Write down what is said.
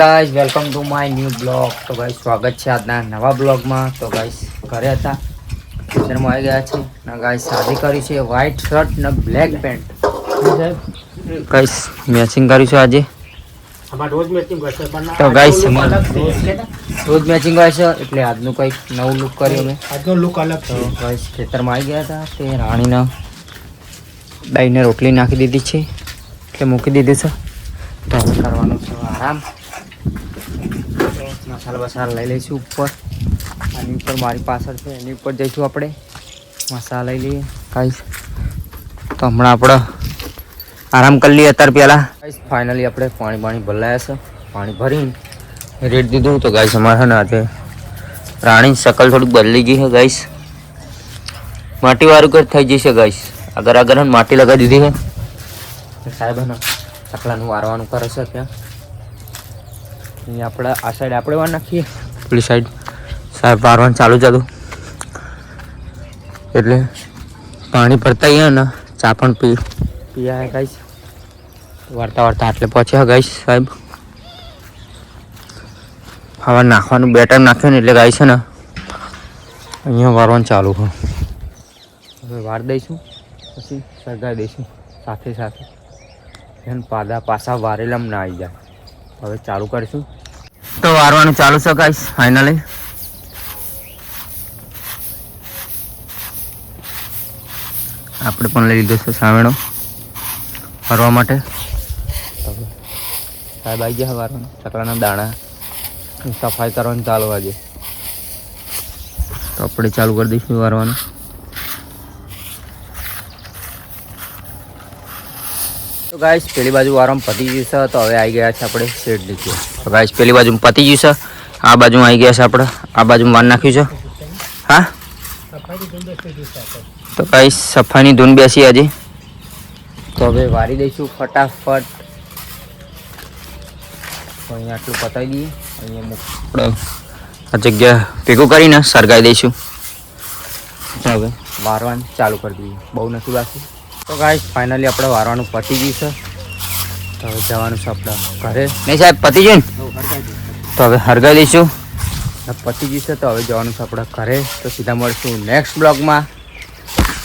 Guys welcome to my new blog. तो guys स्वागत है आज नवा ब्लॉग में। तो गाइस घरे था खेतर में आई गया छे ना गाइस शादी करी छे व्हाइट शर्ट ने ब्लैक पेंट गाइस मैचिंग करी छे आज અમાર રોજ મેચિંગ કરશે પણ तो गाइस रोज मैचिंग होय छे એટલે આજનું કઈક નવું લુક કર્યું મે આજનો લુક અલગ તો છે। ગાइस ખેતર માં આવી ગયા હતા તે રાણીને ડાઈને રોટલી નાખી દીધી છે એટલે મૂકી દીધી છે તો હવે કરવાનું છે આરામ। मसाला बसाला लई लईशू ऊपर आनी ऊपर मारी पाछळ छे एनी ऊपर जईशू आपणे मसाला लई लीए गाइस। तो हमणा आपणे आराम कर लीए अत्यार पहेला गाइस। फाइनली आपणे पाणी भराया छे पाणी भरीने रेड दीधुं। तो गाइस अमारे ने आज राणी शकल थोड़ी बदली गई है गाइस। माटी वाळू कर थई जशे गाइस। अगर माटी लगा दीधी है साहेब है चकलानुं वारवानुं करे छे त्यां अपने आ साइड आप नाखीए पेली साइड साहेब वारवान चालू जतुं एटले पाणी भरता ने चा पण पीया है गाइस। वारता वारता आटले पहुंचे गाइस साहेब। हवा नाखवानुं बे टाइम नाख्यो ने एटले गाइस ने अहींया वारवान चालू है। हवे वार दईशुं पछी सळगावी दईशुं साथे साथे एन पादा पासा वारेलाम ना आई जाय। हवे चालू करशुं तो वारवानुं चालू छे गाइस। फाइनली आपणे पण लई लीधो छे सावेणो फरवा माटे। साहेब आई गया वारवान चकलाना दाणा सफाई करवानुं चालू आज तो આપણે ચાલુ કરી દઈશું વારવાનું। तो गाइस पेली बाजू वारम पति गई है तो हवे आई गया है अपने शेड नीचे। तो गाइस पेली बाजू पति गई है आ बाजू आई गया है अपने आ बाजू वार नाख्यु छे। हाँ तो गाइस सफाई धून बेसी आज तो हवे वारी दईशुं फटाफट। तो अहीं आटलुं पतावी दीए अहीं आ जग्या भेगुं करीने सरगाई दईशुं। तो हवे वारवान चालू कर दीए बहु नथी बाकी। तो गाइस फाइनली अपने वारवानुं पति गयुं छे तो हवे जवानुं छे आपणे घरे। नहीं साहेब पति गयुं तो हवे हरगाई दईशुं। पति गयुं छे तो हवे जवानुं छे आपणे घरे। तो सीधा मळीशुं नेक्स्ट ब्लॉग में।